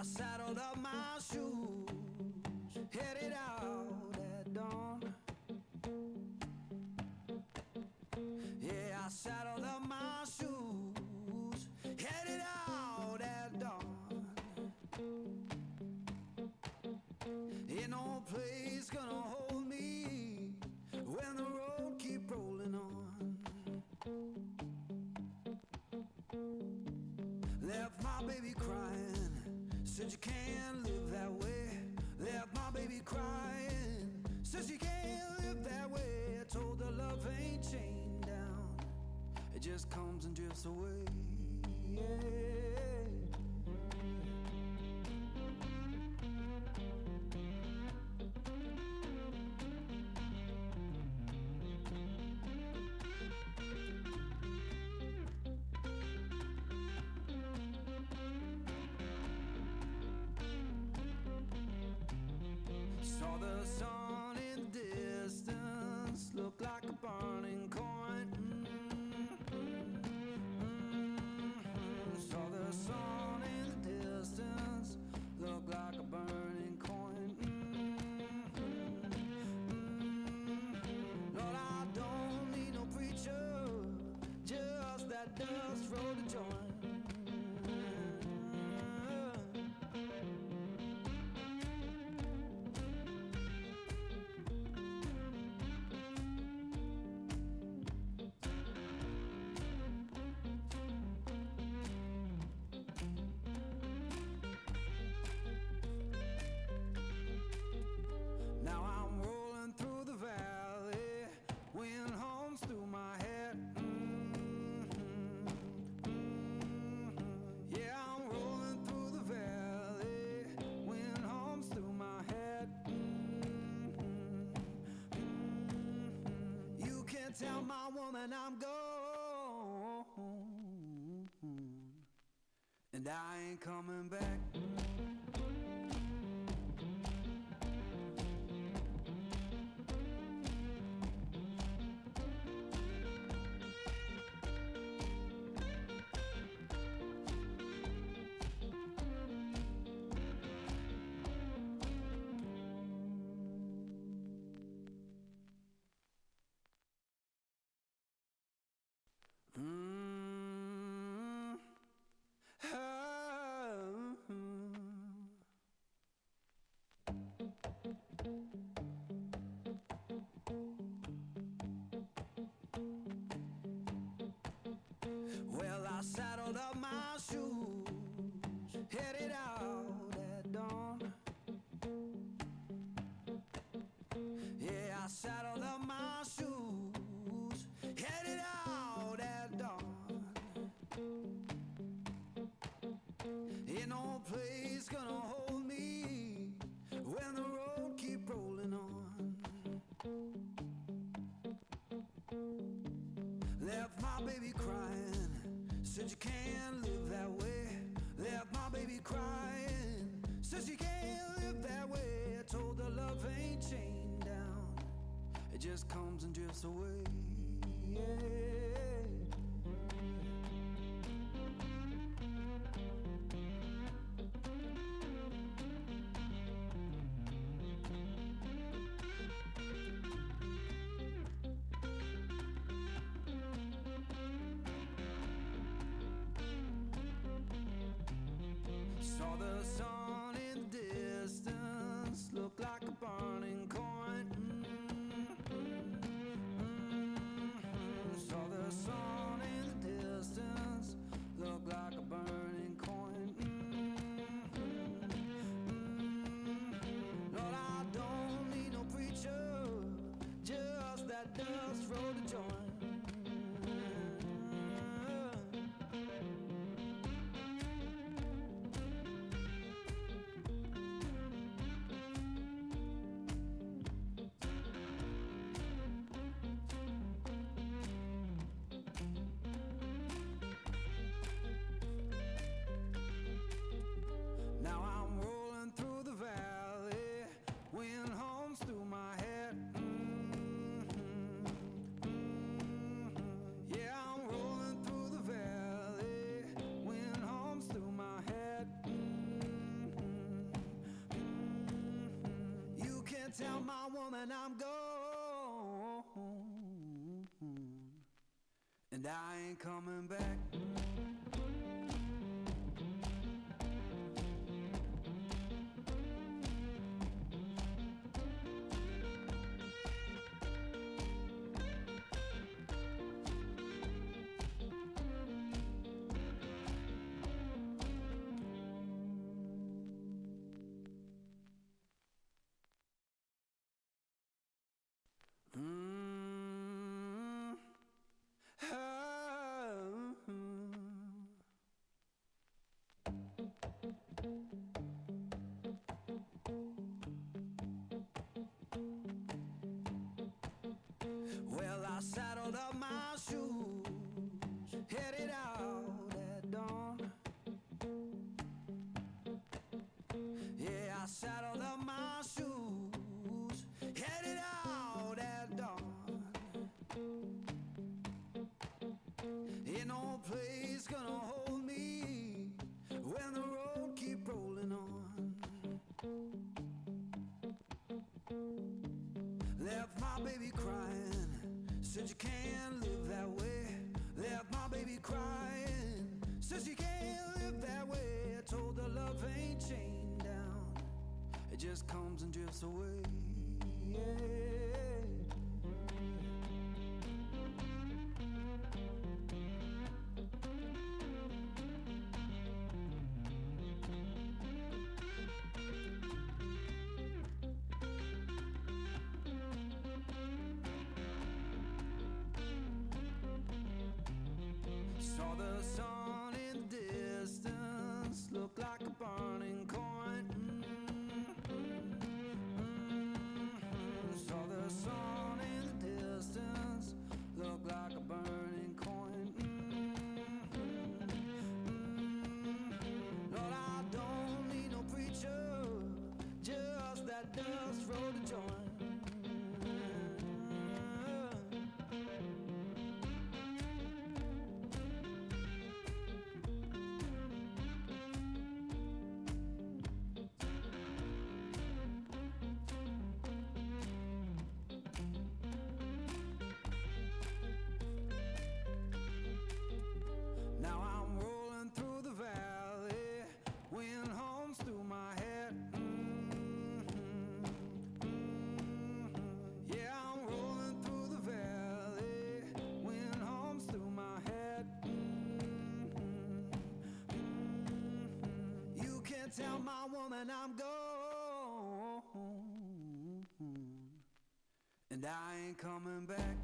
saddled up my shoes, headed out at dawn. Yeah, I saddled up my shoes, headed out at dawn. Ain't no place gonna hold me when the road keep rolling on. Left my baby crying, said you can't live that way. Left my baby crying, said you can't live that way. I told her love ain't chained down, it just comes and drifts away. Yeah. Saw the sun in the distance, looked like a burning coin. Saw the sun in the distance, looked like a burning coin. Lord, I don't need no preacher, just that dust roll to join. Tell my woman I'm gone, and I ain't coming back. Well, I saddled up my shoes, headed out at dawn. Yeah, I saddled up my shoes, headed out at dawn. Ain't no place gonna hold me when the road keep rolling on. Left my baby crying, said you can't live that way. Left my baby crying, said you can't live that way. I told her love ain't chained down, it just comes and drifts away. Yeah. Saw the sun in the distance, looked like a burning coin. Saw the sun in the distance, looked like a burning coin. Lord, I don't need no preacher, just that dust roll to join. Wind hums through my head. tell my woman I'm gone, and I ain't coming back. Well, I saddled up my shoes, headed out at dawn. Yeah, I saddled up my shoes, headed out at dawn. Ain't no place gonna hold me when the road keep rolling on. Left my baby crying, said you can't live that way. Left my baby crying, says you can't live that way. I told her love ain't chained down, it just comes and drifts away. Saw the sun in the distance, looked like a burning coin. Saw the sun in the distance, looked like a burning coin. Lord, I don't need no preacher, just that dust roll to join. Now I'm rolling through the valley, wind hums through my head. Yeah, I'm rolling through the valley, wind hums through my head. You can't tell my woman I'm gone, and I ain't coming back.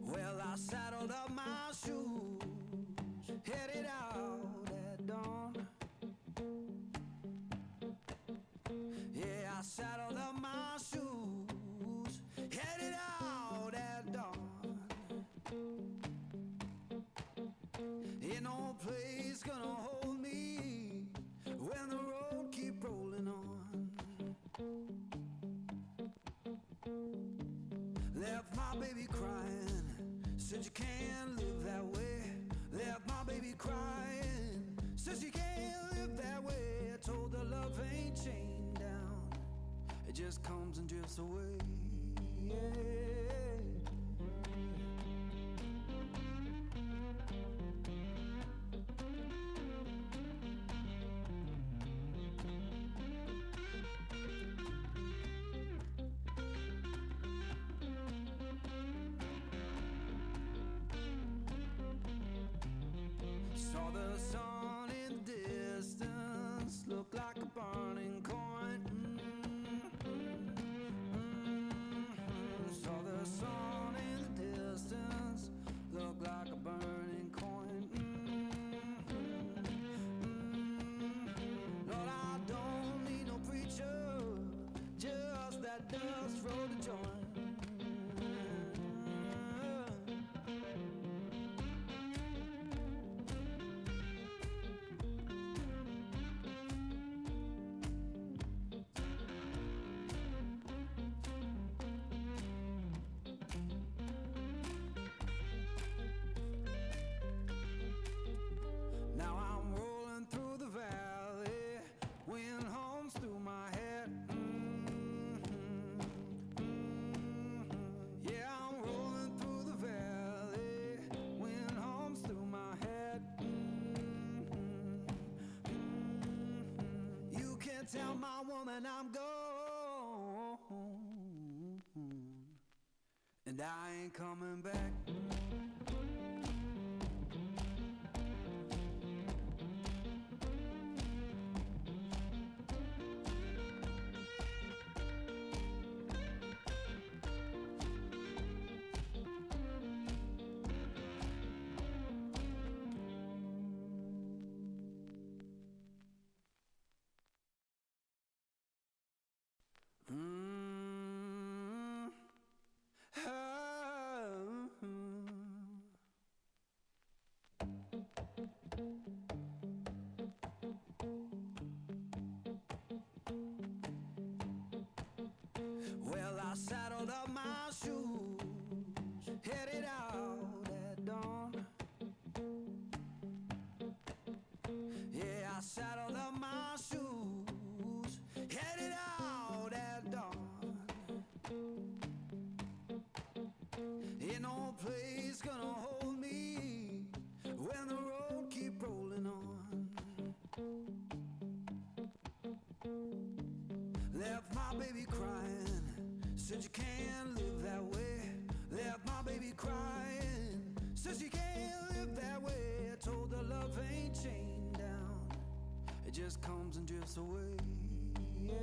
Well, I saddled up my shoes, headed out at dawn. Yeah, I saddled up my shoes, headed out at dawn. Ain't no place gonna hold me when the road keep rolling on. Left my baby crying, said you can't live that way. Left my baby crying, says you can't live that way. I told her love ain't chained down, it just comes and drifts away. Saw the sun in the distance, looked like a burning coin. Saw the sun in the distance, tell my woman I'm gone, and I ain't coming back. Well, I saddled up my shoes, headed out at dawn. Yeah, I saddled up my shoes, headed out at dawn. Ain't no place gonna hold me when the road keep rolling on. Left my baby crying, said you can't live that way. Left my baby crying, says you can't live that way. I told her love ain't chained down, it just comes and drifts away. Yeah.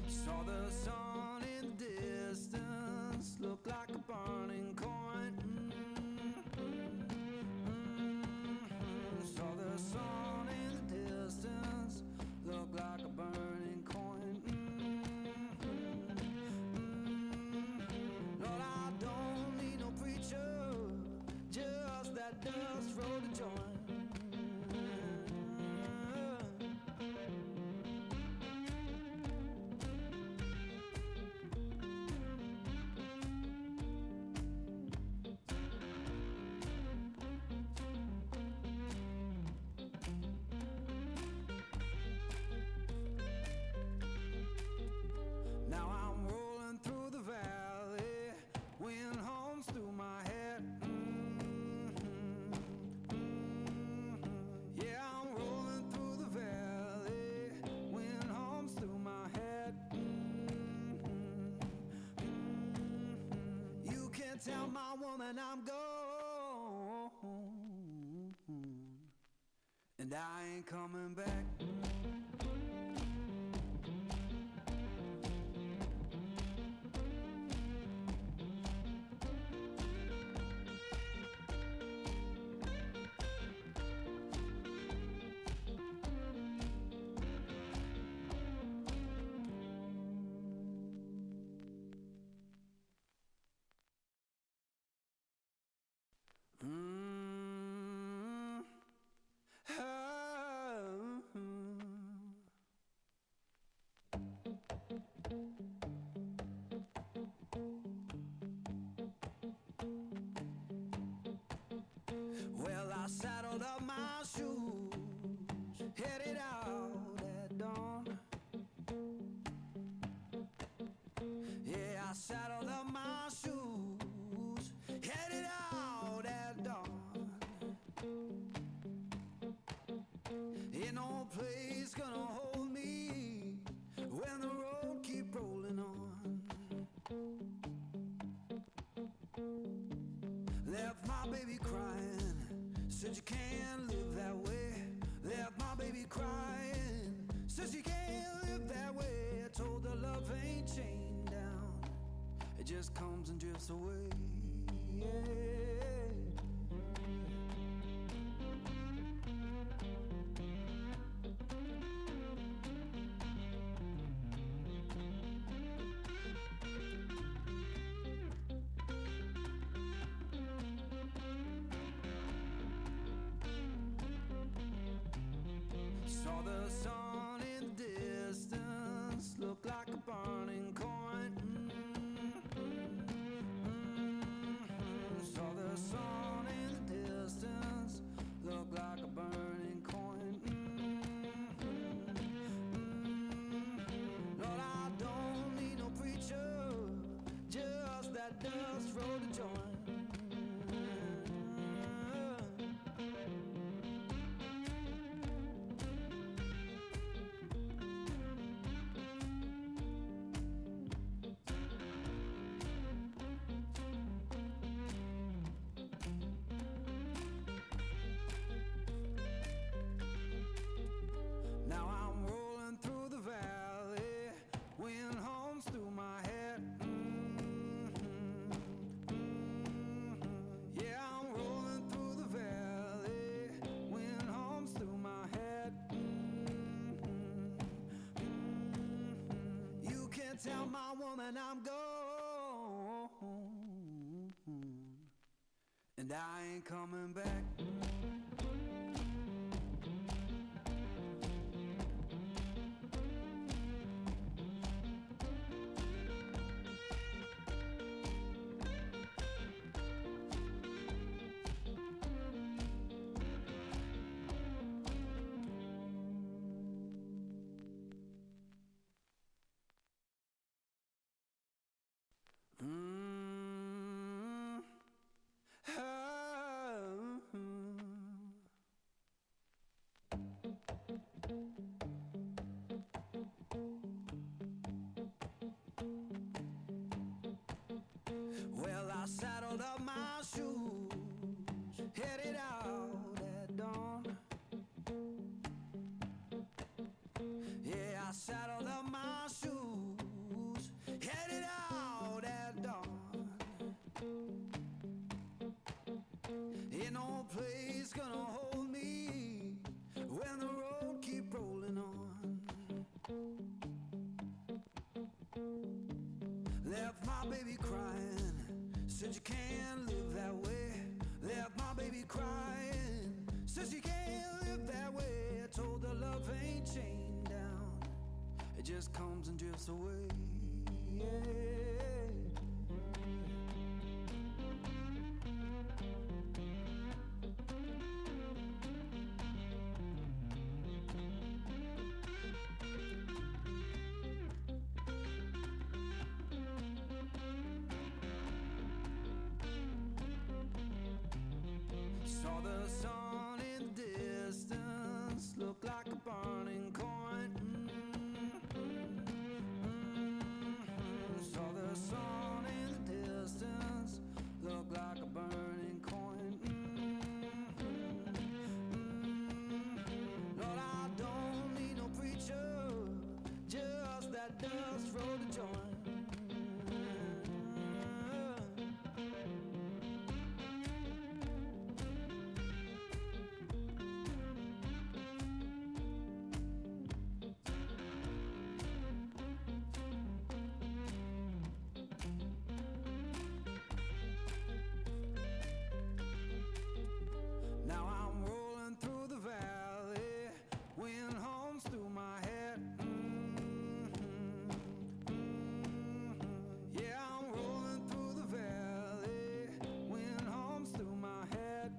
Saw the sun in the distance, looked like a burning coin. Saw the sun in the distance, looked like a burning coin. Lord, I don't need no preacher, just that dust roll to join. Now I'm rolling through the valley, wind hums through my head. Yeah, I'm rolling through the valley, wind hums through my head. You can't tell my woman I'm gone, and I ain't coming back. Well, I saddled up my shoes, headed out at dawn. Yeah, I saddled up my shoes, headed out at dawn. Ain't no place gonna hold me when the road keep rolling on. Left my baby crying, said you can't live that way. Left my baby crying, says you can't live that way. I told her love ain't chained down, it just comes and drifts away. Yeah. Saw the sun in the distance, looked like a burning coin. Saw the sun in the distance, that dust rolled a joint. Now I'm rolling through the valley, wind hums through my head. Yeah, I'm rolling through the valley, wind hums through my head. You can't tell my woman I'm gone, and I ain't coming back. Well, I saddled up my shoes, headed out at dawn. Yeah, I saddled up my shoes, headed out at dawn. Ain't no place gonna hold me when the road keep rolling on. Left my baby crying, said you can't live that way. Left my baby crying, says you can't live that way. I told her love ain't chained down, it just comes and drifts away. Saw the sun in the distance, looked like a burning coin. Saw the sun in the distance, looked like a burning coin. Lord, I don't need no preacher, just that dust rolled a joint. Now I'm rolling through the valley, wind hums through my head. Yeah, I'm rolling through the valley, wind hums through my head.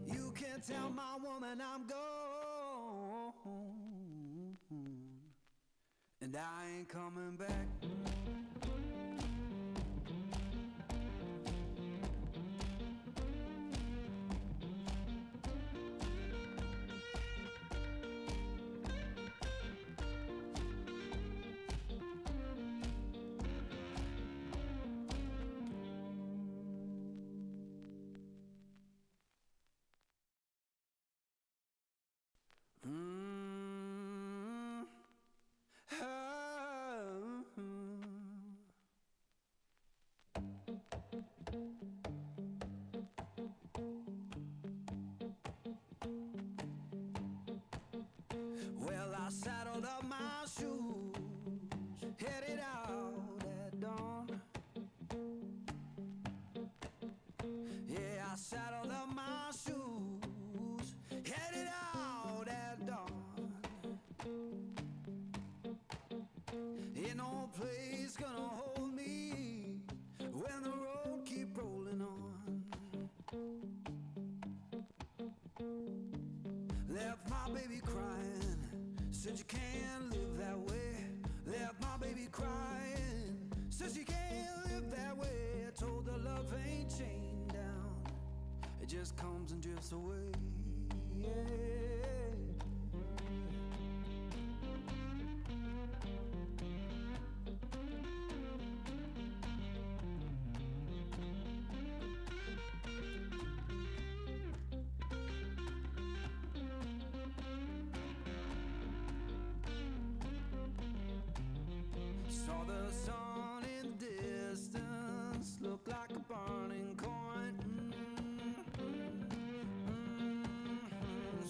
You can't tell my woman I'm gone, and I ain't coming back. Well, I saddled up my shoes, headed out at dawn. Yeah, I saddled up my shoes, headed out at dawn. Ain't no place gonna hold me when the road keep rolling on. Left my baby crying, said you can't live that way. left my baby crying. Says she can't live that way. I told her love ain't chained down. It just comes and drifts away. Saw the sun in the distance, looked like a burning coin.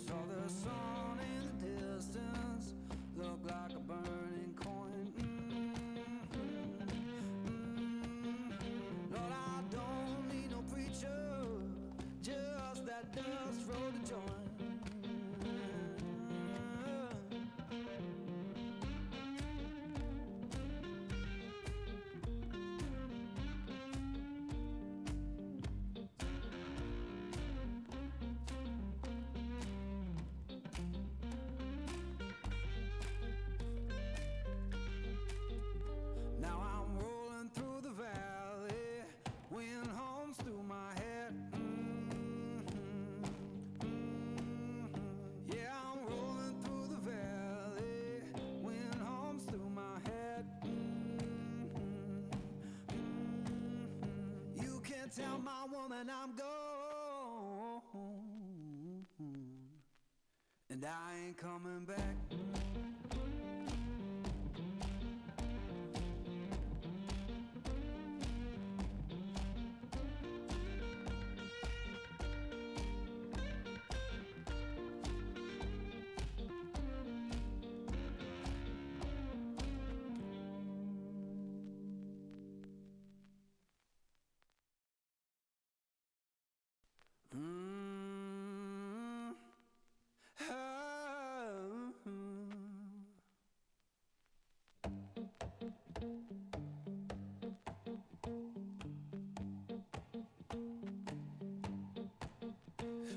Saw the sun in the distance, looked like a burning coin. Lord, I don't need no preacher, just that dust roll to join. Now I'm rolling through the valley, wind hums through my head. Yeah, I'm rolling through the valley, wind hums through my head. You can't tell my woman I'm gone, and I ain't coming back.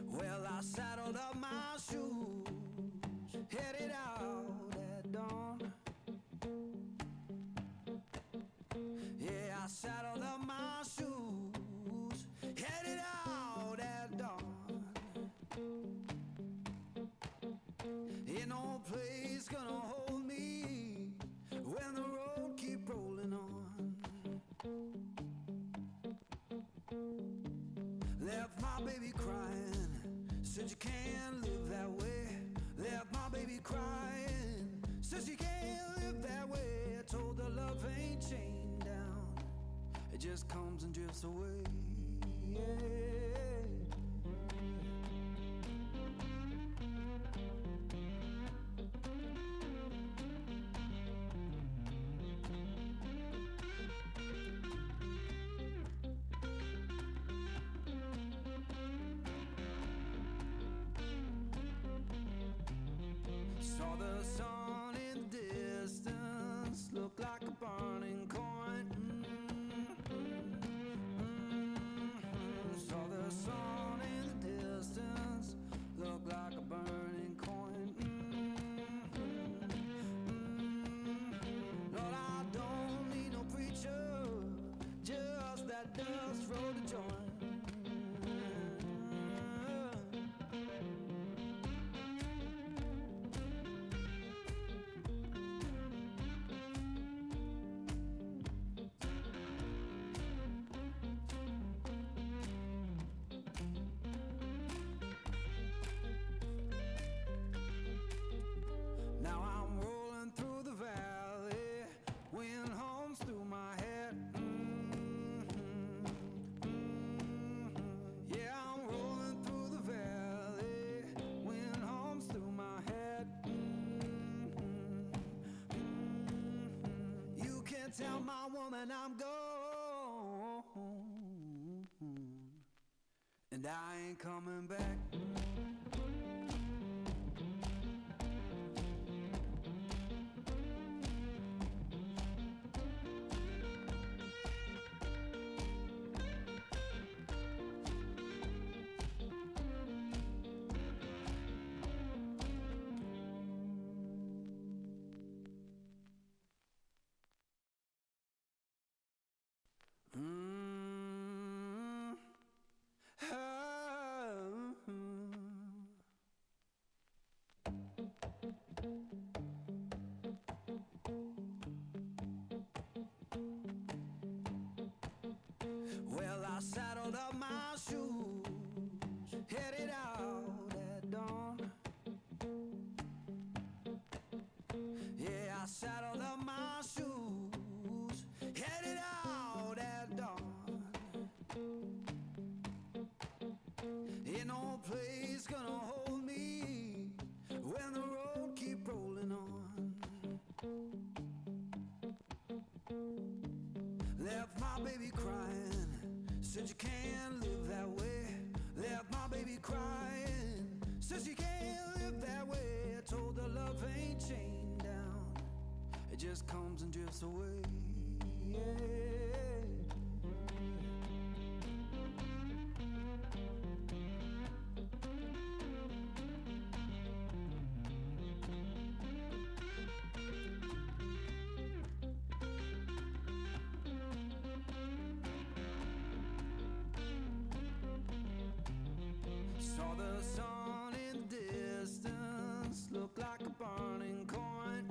Well, I saddled up my shoes, headed out at dawn. Yeah, I saddled up my shoes, headed out at dawn. Ain't no place gonna hold me when the road keep rolling on. Left my baby crying, said you can't live that way. Left my baby crying, says you can't live that way. I told her love ain't chained down, it just comes and drifts away. Saw the sun in the distance, looked like a burning coin. Saw the sun in the distance, looked like a burning coin. Lord, I don't need no preacher, just that dust roll to join. Now I'm rolling through the valley, wind hums through my head. Yeah, I'm rolling through the valley, wind hums through my head. You can't tell my woman I'm gone, and I ain't coming back. I saddled up my shoes, headed out at dawn. Yeah, I saddled up my shoes, headed out at dawn. Ain't no place gonna hold me when the road keep rolling on. Left my baby crying, said you can't live that way. Left my baby crying, says you can't live that way. I told her love ain't chained down, it just comes and drifts away. Saw the sun in the distance, looked like a burning coin.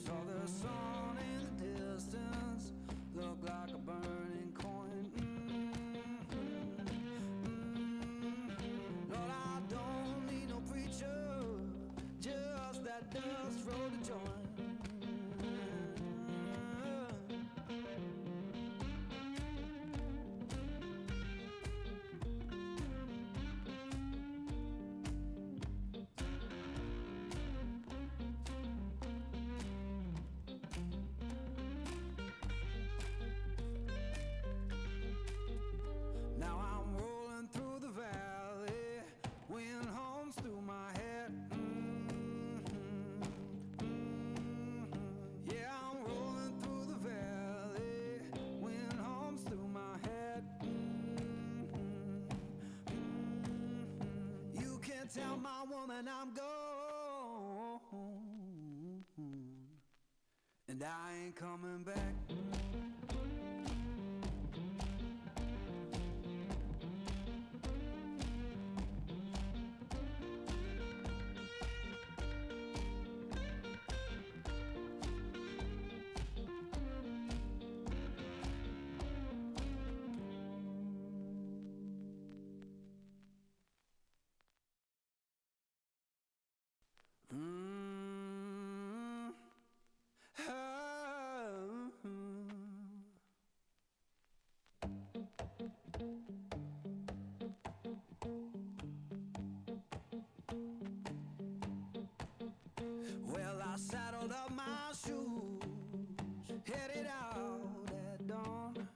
Saw the sun in the distance, looked like a burning coin. Lord, I don't need no preacher, just that dust roll to join. Now I'm rolling through the valley, wind hums through my head. Yeah, I'm rolling through the valley, wind hums through my head. You can't tell my woman I'm gone, and I ain't coming back. Well, I saddled up my shoes, headed out at dawn.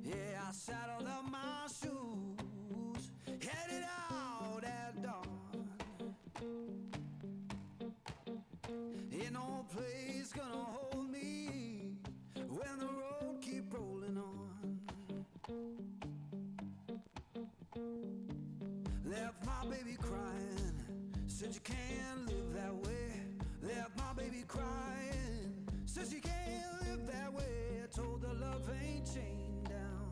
Yeah, I saddled up my shoes, headed out at dawn. Ain't no place gonna hold me when the road keep rolling on. Left my baby crying, said you can't live that way. Left my baby crying, says you can't live that way. I told her love ain't chained down,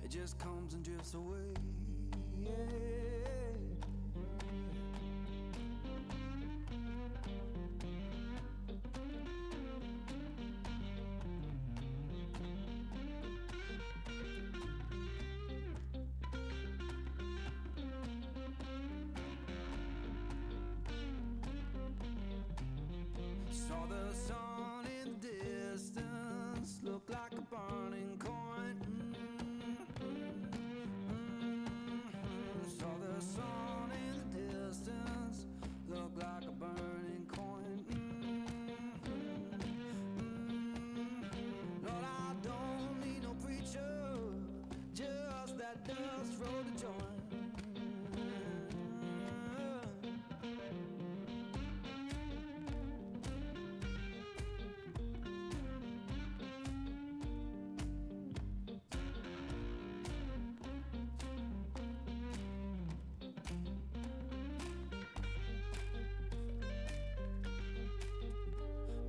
it just comes and drifts away. Saw the sun in the distance, looked like a burning coin. Saw the sun in the distance, looked like a burning coin. Lord, I don't need no preacher, just that dust roll to join.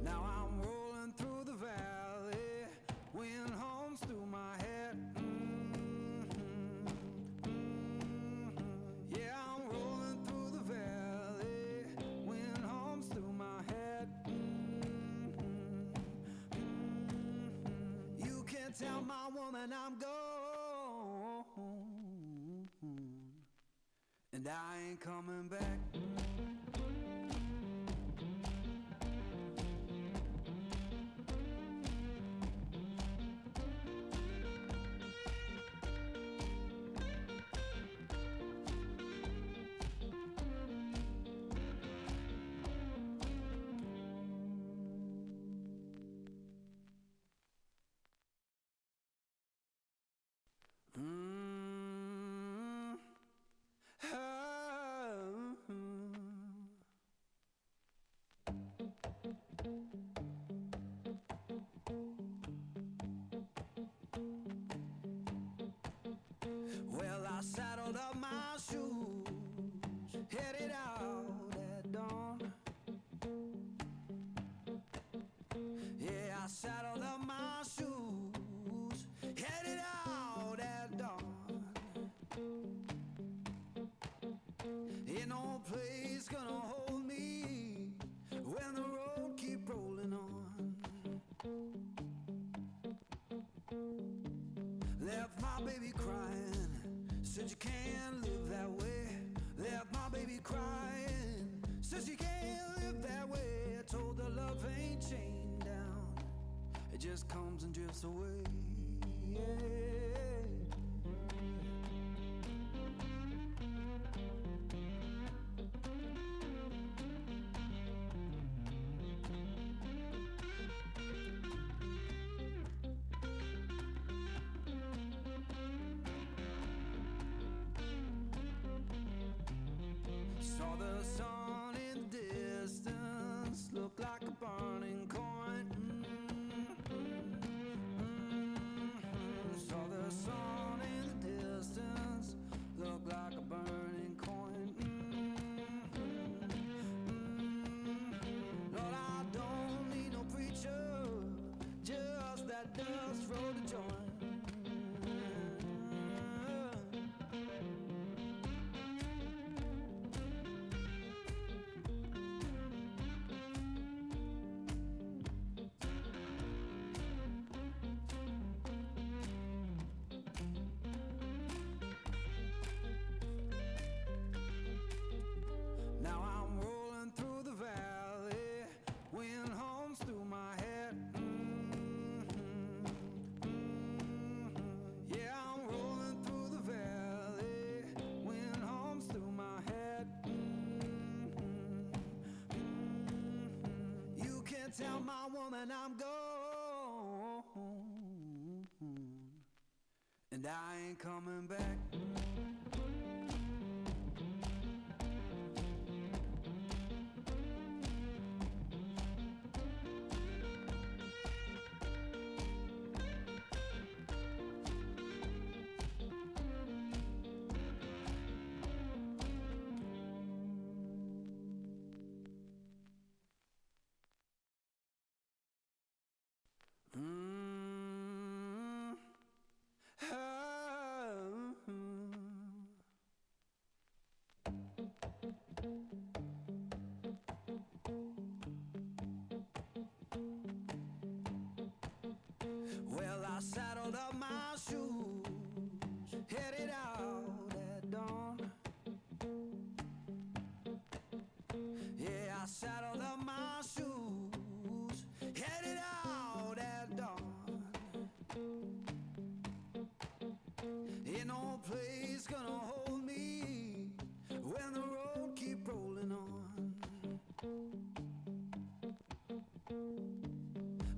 Now I'm rolling through the valley, wind hums through my head. woman, I'm gone, and I ain't coming back. Well, I saddled up my shoes, headed out at dawn. Yeah, I saddled up my shoes, headed out at dawn. Ain't no place gonna hold me when the road keep rolling on. Left my baby crying, said you can't live that way. Left my baby crying, says you can't live that way. I told her love ain't chained down, it just comes and drifts away. Yeah. Saw the sun in the distance, looked like a burning coin. Saw the sun in the distance, looked like a burning coin. Lord, I don't need no preacher, just that dust roll to join. Now I'm rolling through the valley, wind hums through my head. Yeah, I'm rolling through the valley, wind hums through my head. You can't tell my woman I'm gone, and I ain't coming back. Well, I saddled up my shoes, headed out at dawn. Yeah, I saddled up my shoes, headed out at dawn. Ain't no place gonna hold me when the road keep rolling on.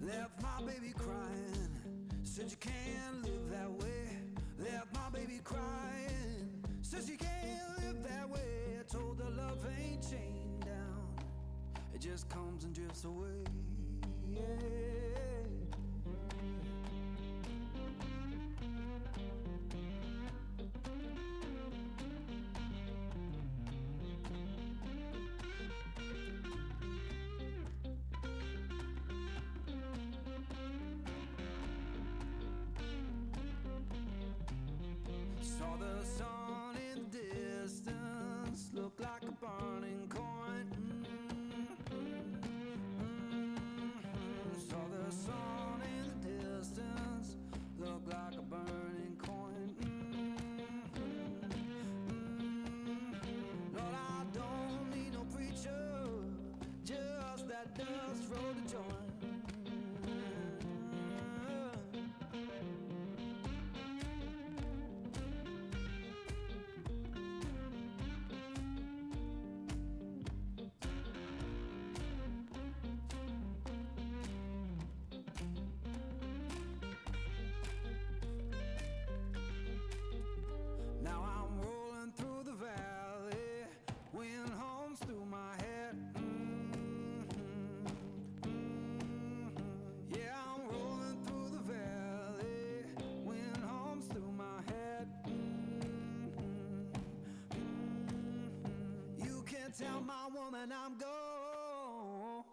Left my baby crying, said you can't live that way. Left my baby crying, says you can't live that way. I told her love ain't chained down, it just comes and drifts away. Yeah. Saw the sun in the distance, looked like a burning coin. Saw the sun in the distance, looked like a that dust rolled a joint. Now I'm rolling through the valley, wind hums through my head. Yeah, I'm rolling through the valley, wind hums through my head. You can't tell my woman I'm gone,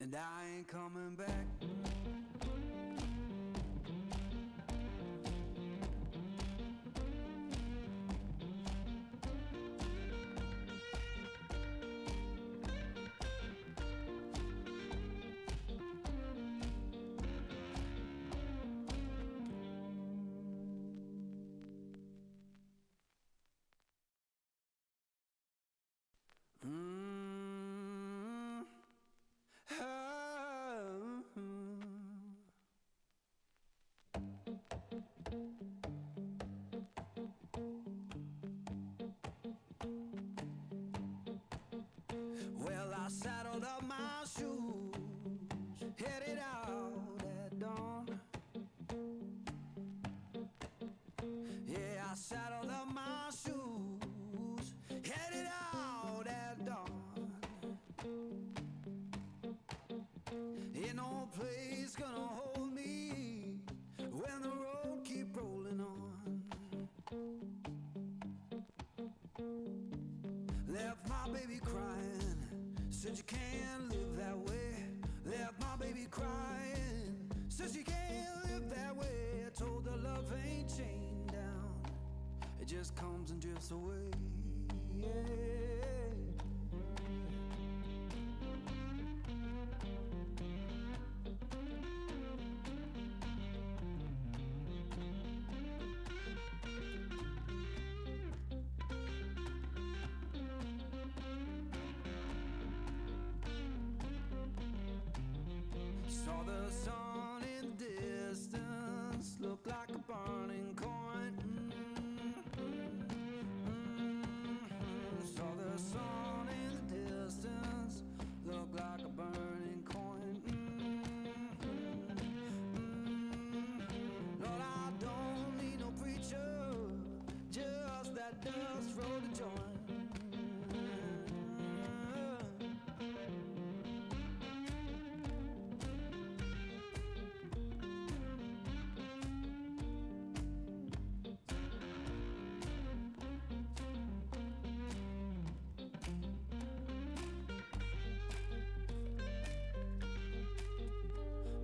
and I ain't coming back. Well, I saddled up my shoes, headed out at dawn. Yeah, I saddled up my shoes, headed out at dawn. Ain't no place gonna hold me when the road keep rolling on. Left my baby crying, said you can't live that way. Left my baby crying, says you can't live that way. I told her love ain't chained down, it just comes and drifts away. Saw the sun in the distance, looked like a burning coin. Saw the sun in the distance, looked like a burning coin. Lord, I don't need no preacher, just that dust rolled a joint.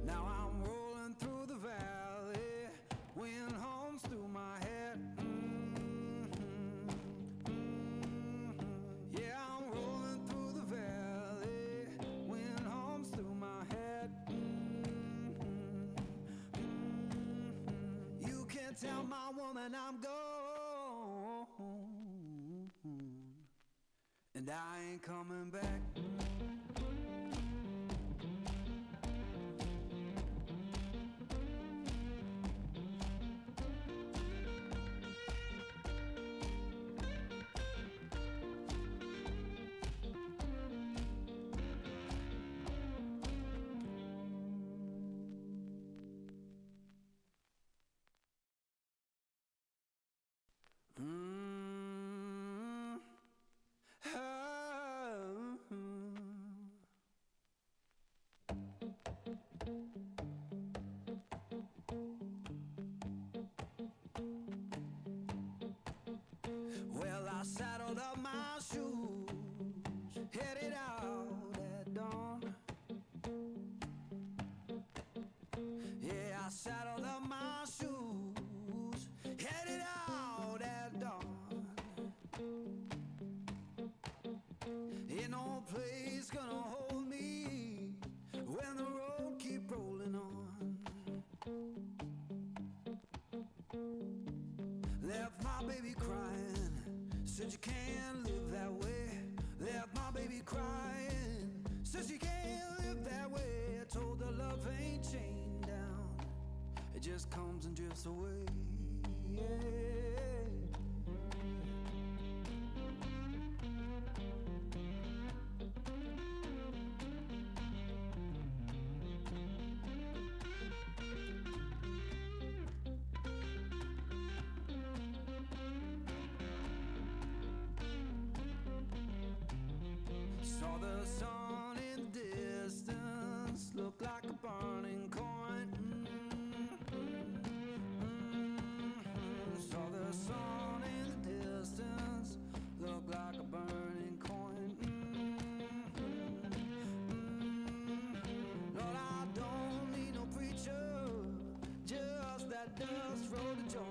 Now I'm rolling through the valley, wind hums through my head. Yeah, I'm rolling through the valley, wind hums through my head. You can't tell my woman I'm gone, and I ain't coming back. Well, I saddled up my shoes, headed out at dawn. Yeah, I saddled up my shoes, headed out at dawn. Ain't no place gonna hold me when the road keep rolling on. Left my baby crying, said you can't live that way. Left my baby crying. Says she can't live that way. I told her love ain't chained down. It just comes and drifts away. Saw the sun in the distance, looked like a burning coin. Saw the sun in the distance, looked like a burning coin. Lord, I don't need no preacher, just that dust roll to join.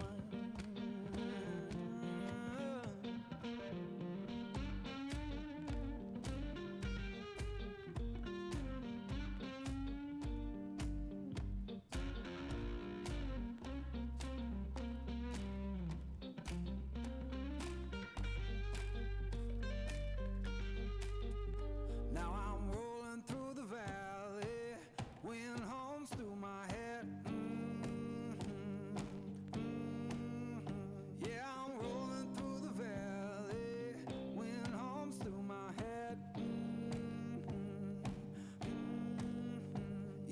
Now I'm rolling through the valley, wind hums through my head. Yeah, I'm rolling through the valley, wind hums through my head.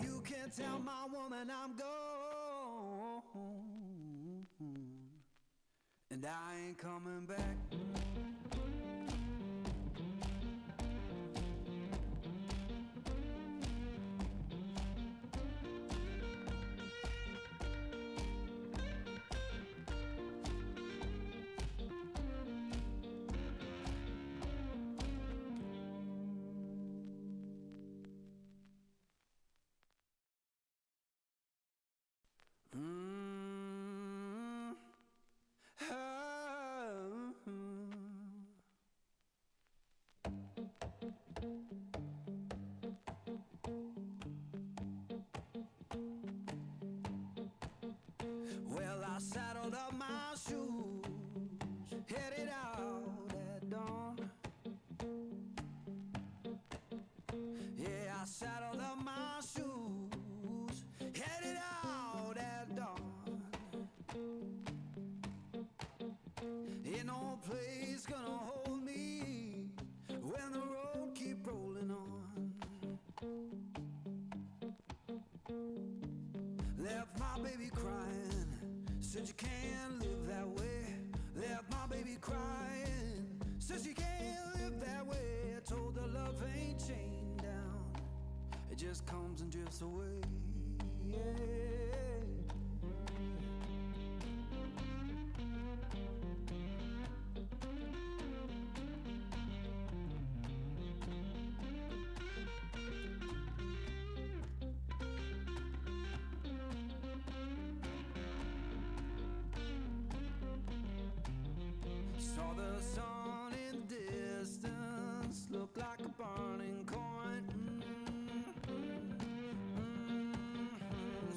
You can't tell my woman I'm gone, and I ain't coming back. Well, I saddled up my shoes, headed out at dawn. Yeah, I saddled up my shoes, headed out at dawn. Ain't no place gonna hold me when the road keep rolling on. Left my baby crying, said you can't live that way. Left my baby crying, says you can't live that way. I told her love ain't chained down, it just comes and drifts away. Saw the sun in the distance, looked like a burning coin.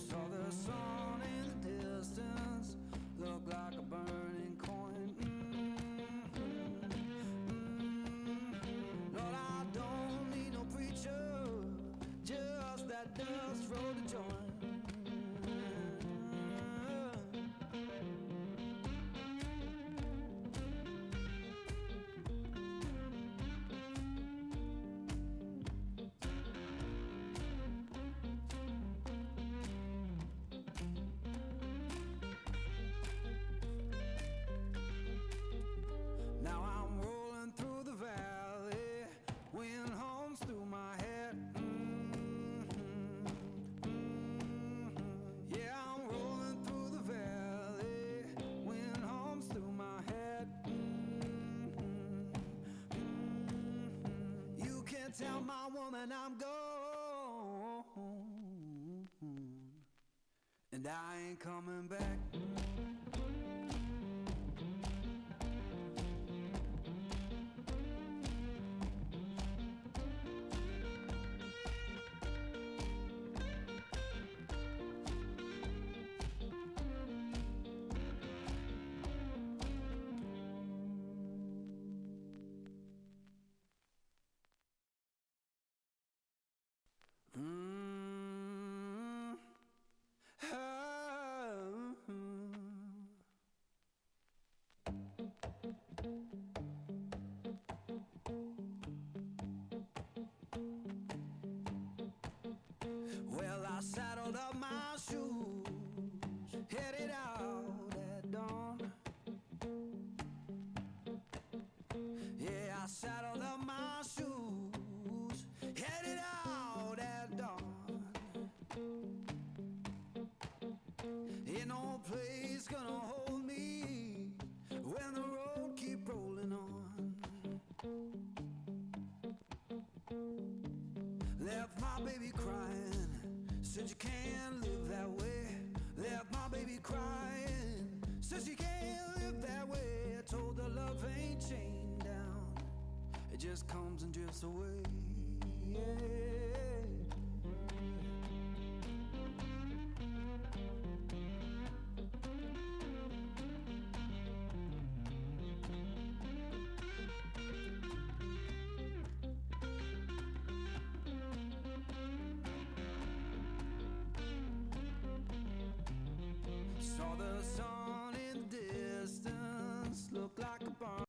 Saw the sun in the distance, looked like a burning coin. Lord, I don't need no preacher, just that dust roll to join. Now I'm rolling through the valley, wind hums through my head. Yeah, I'm rolling through the valley, wind hums through my head. You can't tell my woman I'm gone, and I ain't coming back. I saddled up my shoes, headed out at dawn. Yeah, I saddled up my shoes, headed out at dawn. Ain't no place gonna hold me when the road keep rolling on. Left my baby crying, said you can't live that way. Left my baby crying, says you can't live that way. I told her love ain't chained down, it just comes and drifts away. Yeah. Saw the sun in the distance, looked like a barn.